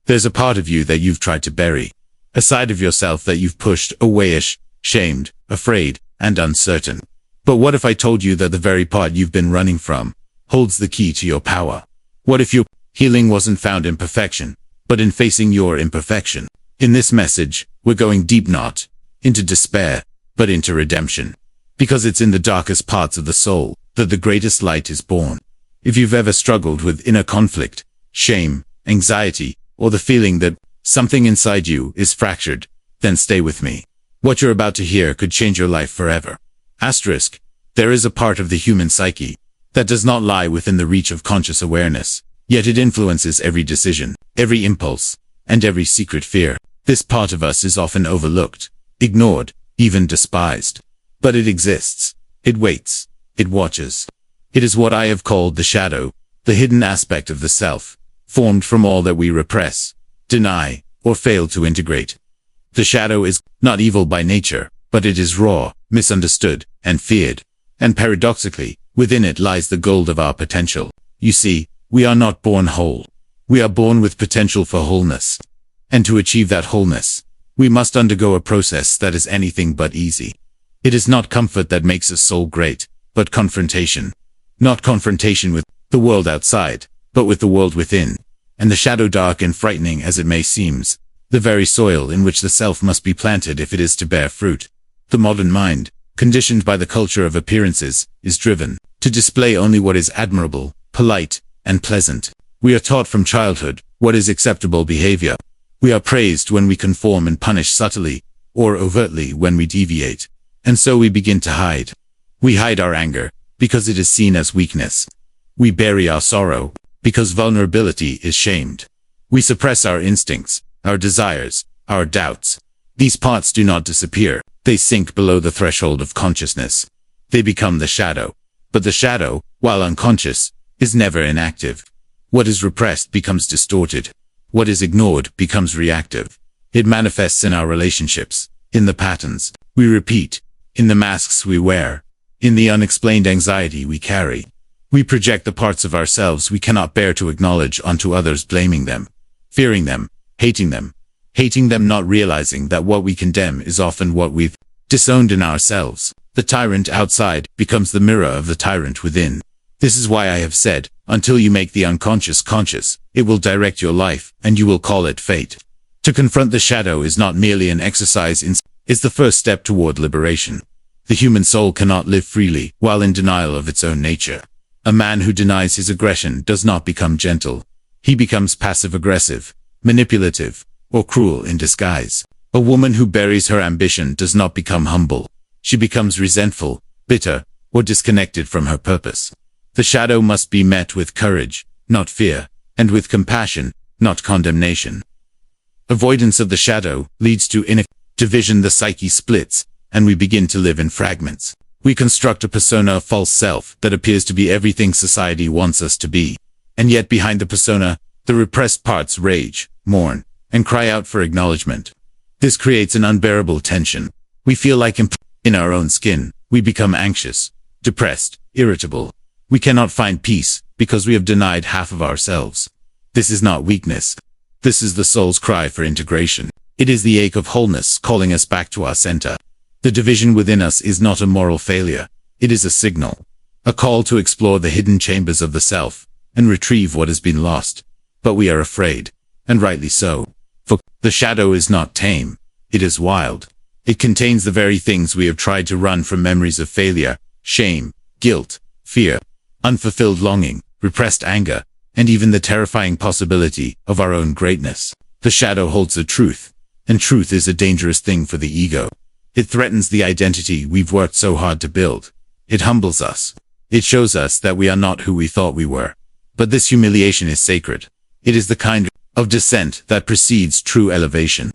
There's a part of you that you've tried to bury. A side of yourself that you've pushed away-ish, shamed, afraid, and uncertain. But what if I told you that the very part you've been running from holds the key to your power? What if your healing wasn't found in perfection, but in facing your imperfection? In this message, we're going deep, not into despair, but into redemption. Because it's in the darkest parts of the soul that the greatest light is born. If you've ever struggled with inner conflict, shame, anxiety, or the feeling that something inside you is fractured, then stay with me. What you're about to hear could change your life forever. Asterisk. There is a part of the human psyche that does not lie within the reach of conscious awareness, yet it influences every decision, every impulse, and every secret fear. This part of us is often overlooked, ignored, even despised. But it exists. It waits. It watches. It is what I have called the shadow, the hidden aspect of the self, formed from all that we repress, deny, or fail to integrate. The shadow is not evil by nature, but it is raw, misunderstood, and feared. And paradoxically, within it lies the gold of our potential. You see, we are not born whole. We are born with potential for wholeness. And to achieve that wholeness, we must undergo a process that is anything but easy. It is not comfort that makes a soul great, but confrontation. Not confrontation with the world outside, but with the world within. And the shadow, dark and frightening as it may seem, the very soil in which the self must be planted if it is to bear fruit. The modern mind, conditioned by the culture of appearances, is driven to display only what is admirable, polite, and pleasant. We are taught from childhood what is acceptable behavior. We are praised when we conform and punished subtly, or overtly when we deviate. And so we begin to hide. We hide our anger, because it is seen as weakness. We bury our sorrow, because vulnerability is shamed. We suppress our instincts, our desires, our doubts. These parts do not disappear. They sink below the threshold of consciousness. They become the shadow. But the shadow, while unconscious, is never inactive. What is repressed becomes distorted. What is ignored becomes reactive. It manifests in our relationships, in the patterns we repeat, in the masks we wear, in the unexplained anxiety we carry. We project the parts of ourselves we cannot bear to acknowledge onto others, blaming them, fearing them, hating them, not realizing that what we condemn is often what we've disowned in ourselves. The tyrant outside becomes the mirror of the tyrant within. This is why I have said, until you make the unconscious conscious, it will direct your life, and you will call it fate. To confront the shadow is not merely an exercise it's the first step toward liberation. The human soul cannot live freely while in denial of its own nature. A man who denies his aggression does not become gentle. He becomes passive-aggressive, manipulative, or cruel in disguise. A woman who buries her ambition does not become humble. She becomes resentful, bitter, or disconnected from her purpose. The shadow must be met with courage, not fear, and with compassion, not condemnation. Avoidance of the shadow leads to division. The psyche splits, and we begin to live in fragments. We construct a persona of false self that appears to be everything society wants us to be. And yet behind the persona, the repressed parts rage, mourn, and cry out for acknowledgement. This creates an unbearable tension. We feel like in our own skin. We become anxious, depressed, irritable. We cannot find peace because we have denied half of ourselves. This is not weakness. This is the soul's cry for integration. It is the ache of wholeness calling us back to our center. The division within us is not a moral failure. It is a signal, a call to explore the hidden chambers of the self and retrieve what has been lost. But we are afraid, and rightly so. For the shadow is not tame. It is wild. It contains the very things we have tried to run from: memories of failure, shame, guilt, fear, unfulfilled longing, repressed anger, and even the terrifying possibility of our own greatness. The shadow holds the truth, and truth is a dangerous thing for the ego. It threatens the identity we've worked so hard to build. It humbles us. It shows us that we are not who we thought we were. But this humiliation is sacred. It is the kind of descent that precedes true elevation.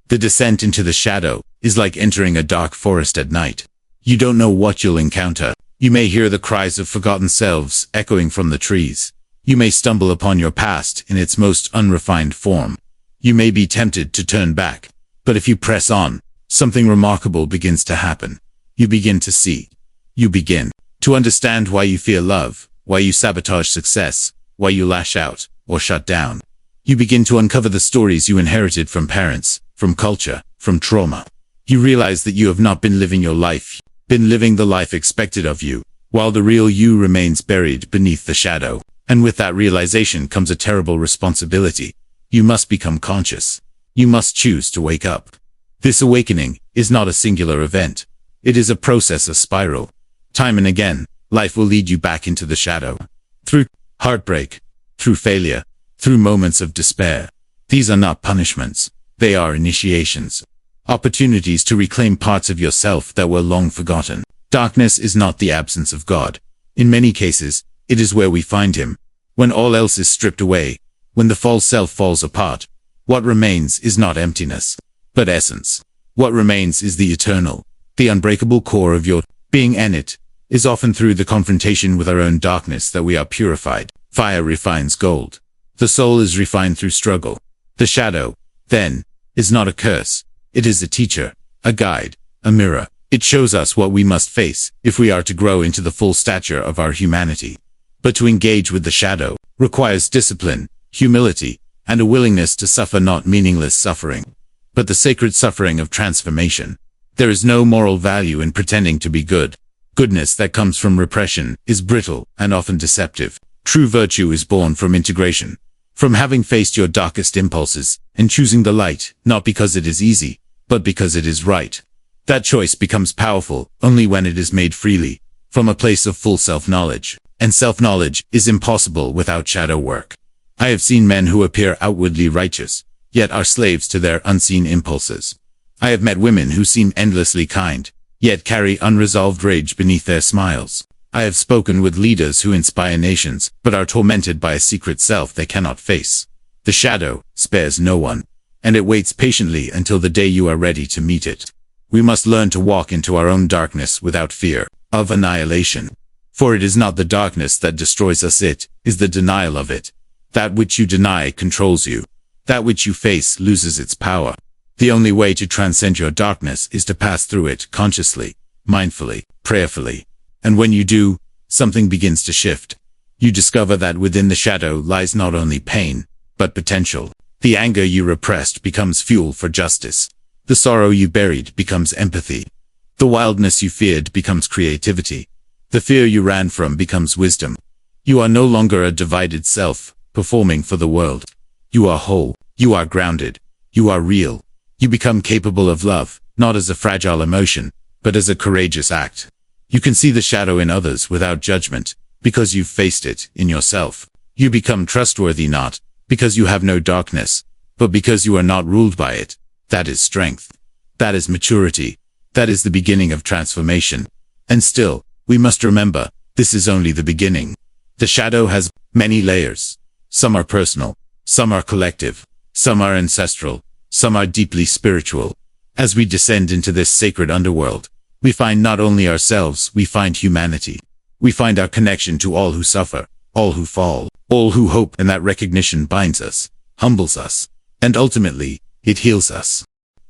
The descent into the shadow is like entering a dark forest at night. You don't know what you'll encounter. You may hear the cries of forgotten selves echoing from the trees. You may stumble upon your past in its most unrefined form. You may be tempted to turn back. But if you press on, something remarkable begins to happen. You begin to see. You begin to understand why you fear love, why you sabotage success, why you lash out or shut down. You begin to uncover the stories you inherited from parents, from culture, from trauma. You realize that you have not been living your life, been living the life expected of you, while the real you remains buried beneath the shadow. And with that realization comes a terrible responsibility. You must become conscious. You must choose to wake up. This awakening is not a singular event. It is a process, a spiral. Time and again, life will lead you back into the shadow. Through heartbreak, through failure, through moments of despair. These are not punishments. They are initiations. Opportunities to reclaim parts of yourself that were long forgotten. Darkness is not the absence of God. In many cases, it is where we find him. When all else is stripped away, when the false self falls apart, what remains is not emptiness, but essence. What remains is the eternal, the unbreakable core of your being, and it is often through the confrontation with our own darkness that we are purified. Fire refines gold. The soul is refined through struggle. The shadow, then, is not a curse. It is a teacher, a guide, a mirror. It shows us what we must face if we are to grow into the full stature of our humanity. But to engage with the shadow requires discipline, humility, and a willingness to suffer not meaningless suffering, but the sacred suffering of transformation. There is no moral value in pretending to be good. Goodness that comes from repression is brittle and often deceptive. True virtue is born from integration, from having faced your darkest impulses and choosing the light, not because it is easy, but because it is right. That choice becomes powerful only when it is made freely, from a place of full self-knowledge, and self-knowledge is impossible without shadow work. I have seen men who appear outwardly righteous, yet are slaves to their unseen impulses. I have met women who seem endlessly kind, yet carry unresolved rage beneath their smiles. I have spoken with leaders who inspire nations, but are tormented by a secret self they cannot face. The shadow spares no one, and it waits patiently until the day you are ready to meet it. We must learn to walk into our own darkness without fear of annihilation. For it is not the darkness that destroys us, it is the denial of it. That which you deny controls you. That which you face loses its power. The only way to transcend your darkness is to pass through it consciously, mindfully, prayerfully. And when you do, something begins to shift. You discover that within the shadow lies not only pain, but potential. The anger you repressed becomes fuel for justice. The sorrow you buried becomes empathy. The wildness you feared becomes creativity. The fear you ran from becomes wisdom. You are no longer a divided self, performing for the world. You are whole. You are grounded. You are real. You become capable of love, not as a fragile emotion, but as a courageous act. You can see the shadow in others without judgment, because you've faced it in yourself. You become trustworthy not because you have no darkness, but because you are not ruled by it. That is strength. That is maturity. That is the beginning of transformation. And still, we must remember, this is only the beginning. The shadow has many layers. Some are personal, some are collective, some are ancestral, some are deeply spiritual. As we descend into this sacred underworld, we find not only ourselves, we find humanity. We find our connection to all who suffer, all who fall, all who hope, and that recognition binds us, humbles us, and ultimately, it heals us.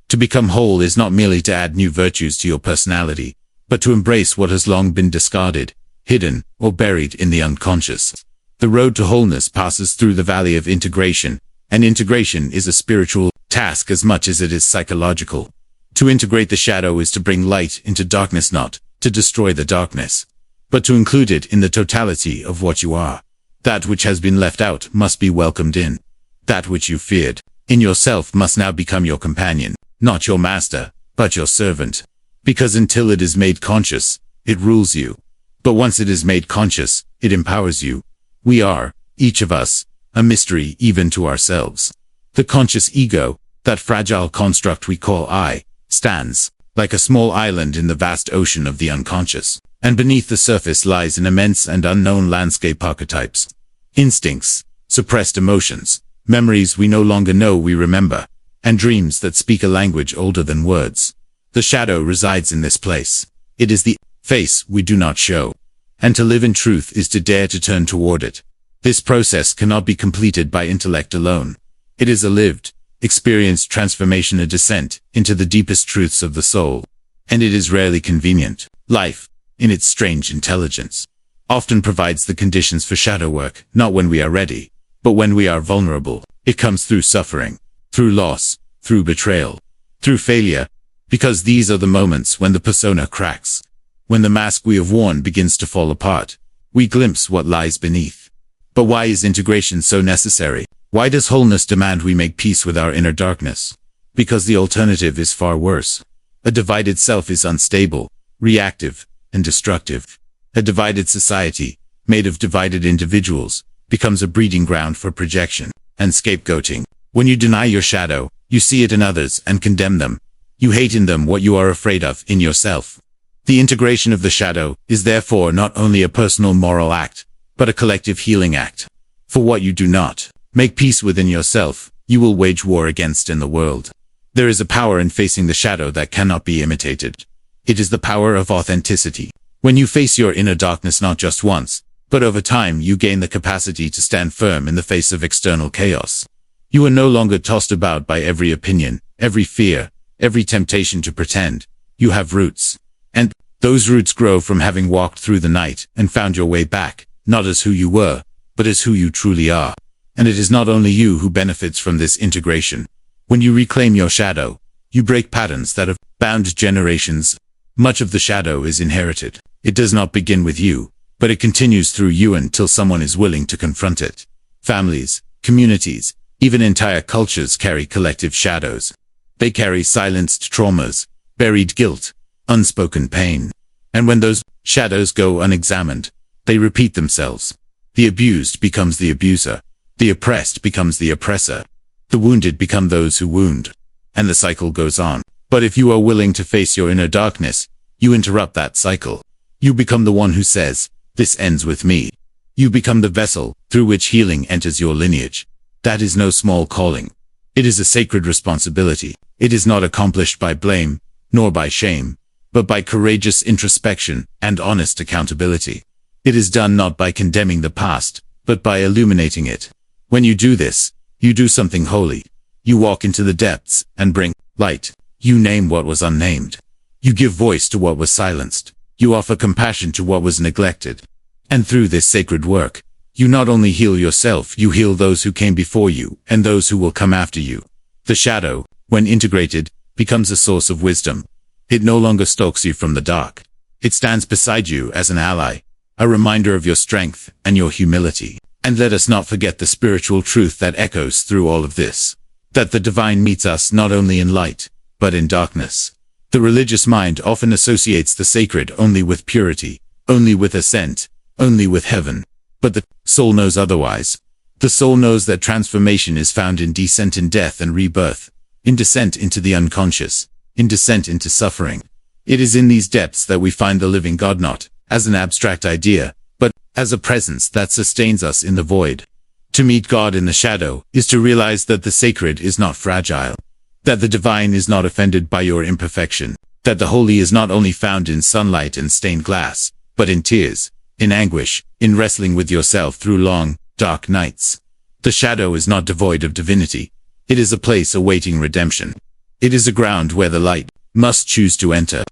To become whole is not merely to add new virtues to your personality, but to embrace what has long been discarded, hidden, or buried in the unconscious. The road to wholeness passes through the valley of integration, and integration is a spiritual task as much as it is psychological. To integrate the shadow is to bring light into darkness, not to destroy the darkness, but to include it in the totality of what you are. That which has been left out must be welcomed in. That which you feared in yourself must now become your companion, not your master, but your servant. Because until it is made conscious, it rules you. But once it is made conscious, it empowers you. We are, each of us, a mystery even to ourselves. The conscious ego, that fragile construct we call I, stands like a small island in the vast ocean of the unconscious, and beneath the surface lies an immense and unknown landscape: archetypes, instincts, suppressed emotions, memories we no longer know we remember, and dreams that speak a language older than words. The shadow resides in this place. It is the face we do not show, and to live in truth is to dare to turn toward it. This process cannot be completed by intellect alone. It is a lived, experienced transformation, a descent into the deepest truths of the soul. And it is rarely convenient. Life, in its strange intelligence, often provides the conditions for shadow work, not when we are ready, but when we are vulnerable. It comes through suffering, through loss, through betrayal, through failure, because these are the moments when the persona cracks. When the mask we have worn begins to fall apart, we glimpse what lies beneath. But why is integration so necessary? Why does wholeness demand we make peace with our inner darkness? Because the alternative is far worse. A divided self is unstable, reactive, and destructive. A divided society, made of divided individuals, becomes a breeding ground for projection and scapegoating. When you deny your shadow, you see it in others and condemn them. You hate in them what you are afraid of in yourself. The integration of the shadow is therefore not only a personal moral act, but a collective healing act. For what you do not make peace within yourself, you will wage war against in the world. There is a power in facing the shadow that cannot be imitated. It is the power of authenticity. When you face your inner darkness not just once, but over time, you gain the capacity to stand firm in the face of external chaos. You are no longer tossed about by every opinion, every fear, every temptation to pretend. You have roots. And those roots grow from having walked through the night and found your way back, not as who you were, but as who you truly are. And it is not only you who benefits from this integration. When you reclaim your shadow, you break patterns that have bound generations. Much of the shadow is inherited. It does not begin with you, but it continues through you until someone is willing to confront it. Families, communities, even entire cultures carry collective shadows. They carry silenced traumas, buried guilt, unspoken pain. And when those shadows go unexamined, they repeat themselves. The abused becomes the abuser. The oppressed becomes the oppressor. The wounded become those who wound. And the cycle goes on. But if you are willing to face your inner darkness, you interrupt that cycle. You become the one who says, "This ends with me." You become the vessel through which healing enters your lineage. That is no small calling. It is a sacred responsibility. It is not accomplished by blame, nor by shame, but by courageous introspection and honest accountability. It is done not by condemning the past, but by illuminating it. When you do this, you do something holy. You walk into the depths and bring light. You name what was unnamed. You give voice to what was silenced. You offer compassion to what was neglected. And through this sacred work, you not only heal yourself, you heal those who came before you and those who will come after you. The shadow, when integrated, becomes a source of wisdom. It no longer stalks you from the dark. It stands beside you as an ally, a reminder of your strength and your humility. And let us not forget the spiritual truth that echoes through all of this, that the divine meets us not only in light, but in darkness. The religious mind often associates the sacred only with purity, only with ascent, only with heaven. But the soul knows otherwise. The soul knows that transformation is found in descent in death and rebirth, in descent into the unconscious, in descent into suffering. It is in these depths that we find the living God, not as an abstract idea, but as a presence that sustains us in the void. To meet God in the shadow is to realize that the sacred is not fragile, that the divine is not offended by your imperfection, that the holy is not only found in sunlight and stained glass, but in tears, in anguish, in wrestling with yourself through long, dark nights. The shadow is not devoid of divinity. It is a place awaiting redemption. It is a ground where the light must choose to enter.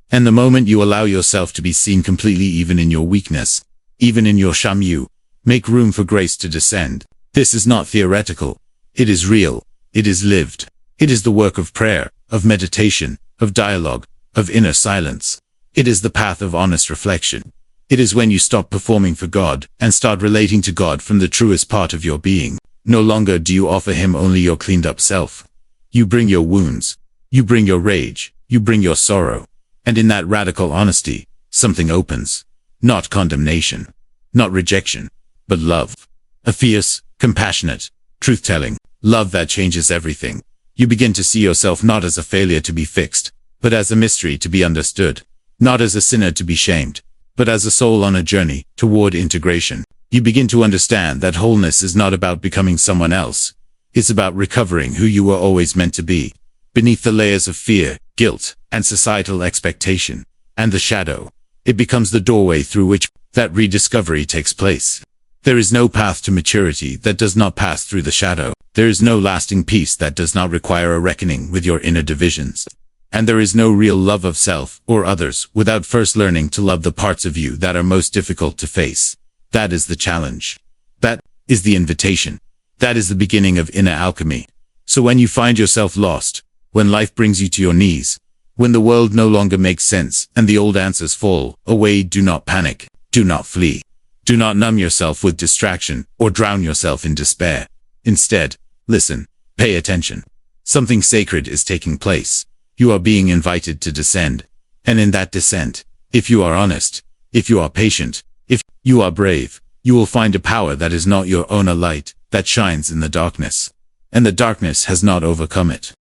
And the moment you allow yourself to be seen completely, even in your weakness, even in your shame, you make room for grace to descend. This is not theoretical. It is real. It is lived. It is the work of prayer, of meditation, of dialogue, of inner silence. It is the path of honest reflection. It is when you stop performing for God and start relating to God from the truest part of your being. No longer do you offer Him only your cleaned up self. You bring your wounds. You bring your rage. You bring your sorrow. And in that radical honesty, something opens. Not condemnation. Not rejection. But love. A fierce, compassionate, truth-telling love that changes everything. You begin to see yourself not as a failure to be fixed, but as a mystery to be understood. Not as a sinner to be shamed, but as a soul on a journey toward integration. You begin to understand that wholeness is not about becoming someone else. It's about recovering who you were always meant to be, beneath the layers of fear, guilt, and societal expectation. And the shadow, it becomes the doorway through which that rediscovery takes place. There is no path to maturity that does not pass through the shadow. There is no lasting peace that does not require a reckoning with your inner divisions. And there is no real love of self or others without first learning to love the parts of you that are most difficult to face. That is the challenge. That is the invitation. That is the beginning of inner alchemy. So when you find yourself lost, when life brings you to your knees, when the world no longer makes sense and the old answers fall away, do not panic, do not flee. Do not numb yourself with distraction or drown yourself in despair. Instead, listen, pay attention. Something sacred is taking place. You are being invited to descend. And in that descent, if you are honest, if you are patient, if you are brave, you will find a power that is not your own, a light that shines in the darkness. And the darkness has not overcome it.